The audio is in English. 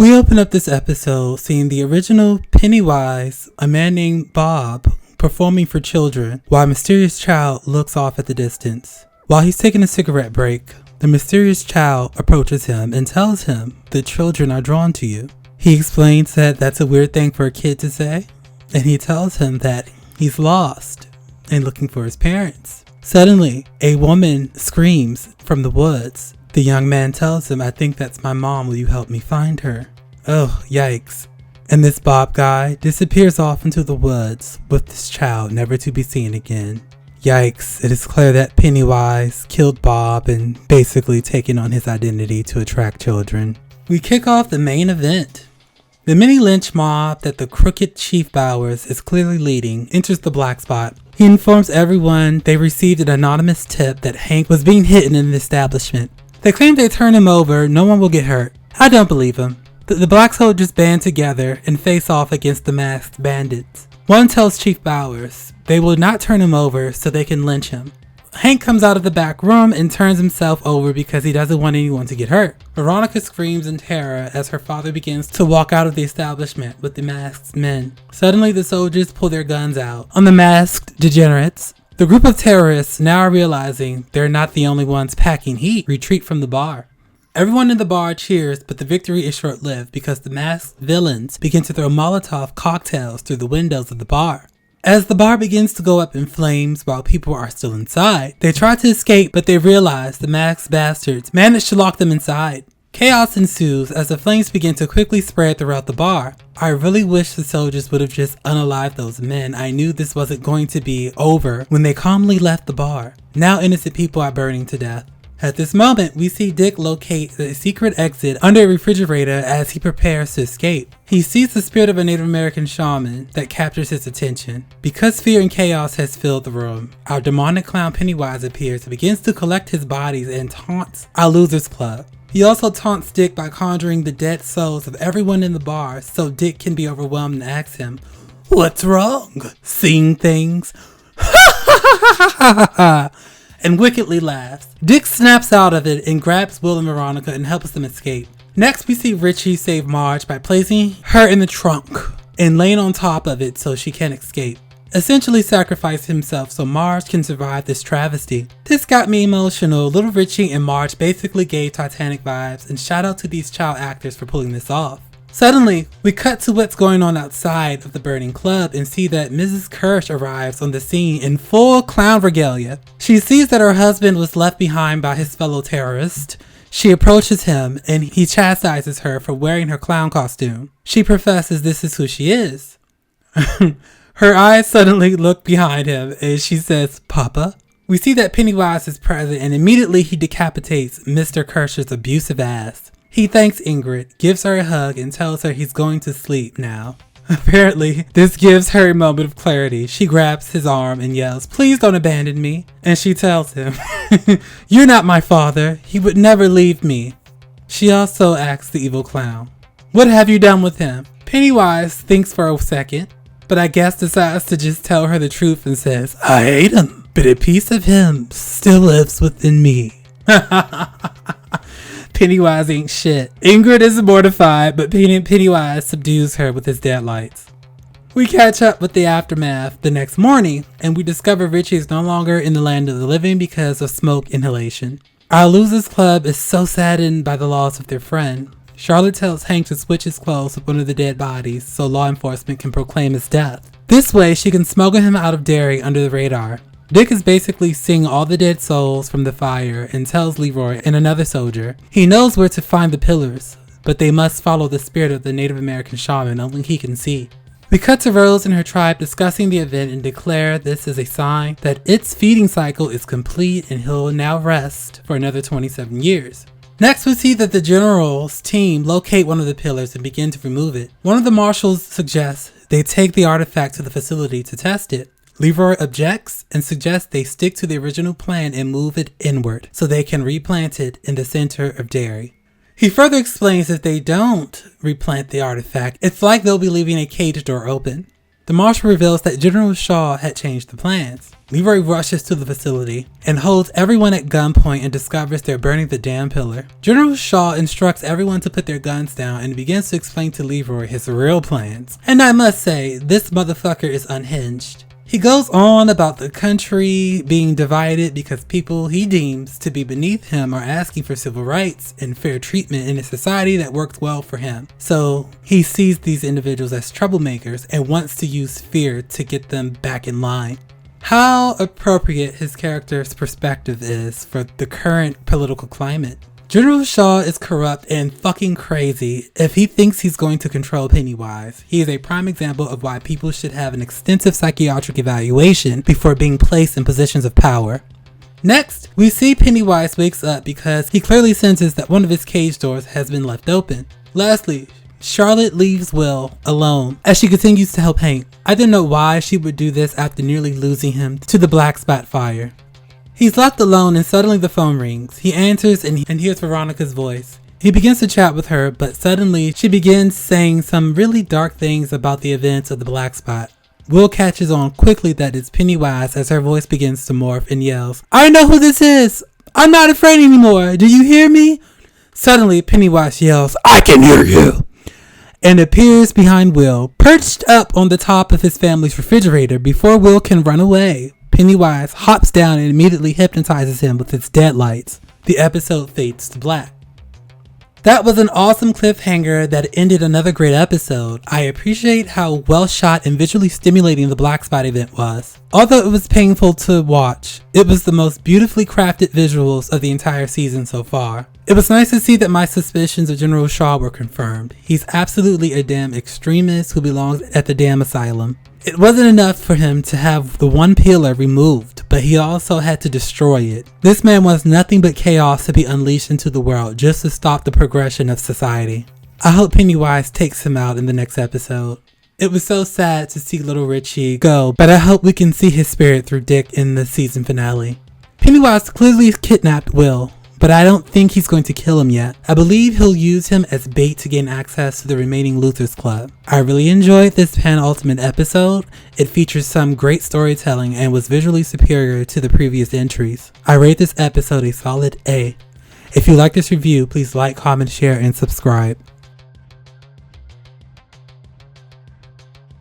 We open up this episode seeing the original Pennywise, a man named Bob, performing for children while a mysterious child looks off at the distance. While he's taking a cigarette break, the mysterious child approaches him and tells him the children are drawn to you. He explains that that's a weird thing for a kid to say, and he tells him that he's lost and looking for his parents. Suddenly, a woman screams from the woods. The young man tells him, "I think that's my mom. Will you help me find her?" Oh, yikes. And this Bob guy disappears off into the woods with this child never to be seen again. Yikes. It is clear that Pennywise killed Bob and basically taken on his identity to attract children. We kick off the main event. The mini lynch mob that the crooked Chief Bowers is clearly leading enters the black spot. He informs everyone they received an anonymous tip that Hank was being hidden in the establishment. They claim they turn him over, no one will get hurt. I don't believe him. The black soldiers band together and face off against the masked bandits. One tells Chief Bowers they will not turn him over so they can lynch him. Hank comes out of the back room and turns himself over because he doesn't want anyone to get hurt. Veronica screams in terror as her father begins to walk out of the establishment with the masked men. Suddenly the soldiers pull their guns out on the masked degenerates. The group of terrorists, now realizing they're not the only ones packing heat, retreat from the bar. Everyone in the bar cheers, but the victory is short-lived because the masked villains begin to throw Molotov cocktails through the windows of the bar. As the bar begins to go up in flames while people are still inside, they try to escape, but they realize the masked bastards managed to lock them inside. Chaos ensues as the flames begin to quickly spread throughout the bar. I really wish the soldiers would have just unalived those men. I knew this wasn't going to be over when they calmly left the bar. Now innocent people are burning to death. At this moment, we see Dick locate a secret exit under a refrigerator as he prepares to escape. He sees the spirit of a Native American shaman that captures his attention. Because fear and chaos has filled the room, our demonic clown Pennywise appears and begins to collect his bodies and taunts our losers club. He also taunts Dick by conjuring the dead souls of everyone in the bar so Dick can be overwhelmed and asks him, "What's wrong? Seeing things?" and wickedly laughs. Dick snaps out of it and grabs Will and Veronica and helps them escape. Next, we see Richie save Marge by placing her in the trunk and laying on top of it so she can't escape. Essentially sacrifice himself so Marge can survive this travesty. This got me emotional. Little Richie and Marge basically gave Titanic vibes, and shout out to these child actors for pulling this off. Suddenly, we cut to what's going on outside of the burning club and see that Mrs. Kirsch arrives on the scene in full clown regalia. She sees that her husband was left behind by his fellow terrorist. She approaches him and he chastises her for wearing her clown costume. She professes this is who she is. Her eyes suddenly look behind him and she says, "Papa?" We see that Pennywise is present and immediately he decapitates Mr. Kirsch's abusive ass. He thanks Ingrid, gives her a hug, and tells her he's going to sleep now. Apparently, this gives her a moment of clarity. She grabs his arm and yells, "Please don't abandon me." And she tells him, "You're not my father. He would never leave me." She also asks the evil clown, "What have you done with him?" Pennywise thinks for a second, but I guess decides to just tell her the truth and says, "I hate him, but a piece of him still lives within me." Pennywise ain't shit. Ingrid is mortified, but Pennywise subdues her with his deadlights. We catch up with the aftermath the next morning, and we discover Richie is no longer in the land of the living because of smoke inhalation. Our losers club is so saddened by the loss of their friend. Charlotte tells Hank to switch his clothes with one of the dead bodies so law enforcement can proclaim his death. This way, she can smuggle him out of Derry under the radar. Dick is basically seeing all the dead souls from the fire and tells Leroy and another soldier he knows where to find the pillars, but they must follow the spirit of the Native American shaman only he can see. We cut to Rose and her tribe discussing the event and declare this is a sign that its feeding cycle is complete and he'll now rest for another 27 years. Next, we see that the general's team locate one of the pillars and begin to remove it. One of the marshals suggests they take the artifact to the facility to test it. Leroy objects and suggests they stick to the original plan and move it inward so they can replant it in the center of Derry. He further explains if they don't replant the artifact, it's like they'll be leaving a cage door open. The marshal reveals that General Shaw had changed the plans. Leroy rushes to the facility and holds everyone at gunpoint and discovers they're burning the damn pillar. General Shaw instructs everyone to put their guns down and begins to explain to Leroy his real plans. And I must say, this motherfucker is unhinged. He goes on about the country being divided because people he deems to be beneath him are asking for civil rights and fair treatment in a society that works well for him. So he sees these individuals as troublemakers and wants to use fear to get them back in line. How appropriate his character's perspective is for the current political climate. General Shaw is corrupt and fucking crazy if he thinks he's going to control Pennywise. He is a prime example of why people should have an extensive psychiatric evaluation before being placed in positions of power. Next, we see Pennywise wakes up because he clearly senses that one of his cage doors has been left open. Lastly, Charlotte leaves Will alone as she continues to help Hank. I didn't know why she would do this after nearly losing him to the black spot fire. He's left alone and suddenly the phone rings. He answers and hears Veronica's voice. He begins to chat with her, but suddenly she begins saying some really dark things about the events of the black spot. Will catches on quickly that it's Pennywise as her voice begins to morph and yells, "I know who this is! I'm not afraid anymore! Do you hear me?" Suddenly Pennywise yells, "I can hear you!" and appears behind Will, perched up on the top of his family's refrigerator before Will can run away. Pennywise hops down and immediately hypnotizes him with its deadlights. The episode fades to black. That was an awesome cliffhanger that ended another great episode. I appreciate how well shot and visually stimulating the Black Spot event was. Although it was painful to watch, it was the most beautifully crafted visuals of the entire season so far. It was nice to see that my suspicions of General Shaw were confirmed. He's absolutely a damn extremist who belongs at the damn asylum. It wasn't enough for him to have the one pillar removed, but he also had to destroy it. This man wants nothing but chaos to be unleashed into the world just to stop the progression of society. I hope Pennywise takes him out in the next episode. It was so sad to see little Richie go, but I hope we can see his spirit through Dick in the season finale. Pennywise clearly kidnapped Will, but I don't think he's going to kill him yet. I believe he'll use him as bait to gain access to the remaining Luther's Club. I really enjoyed this penultimate episode. It features some great storytelling and was visually superior to the previous entries. I rate this episode a solid A. If you like this review, please like, comment, share, and subscribe.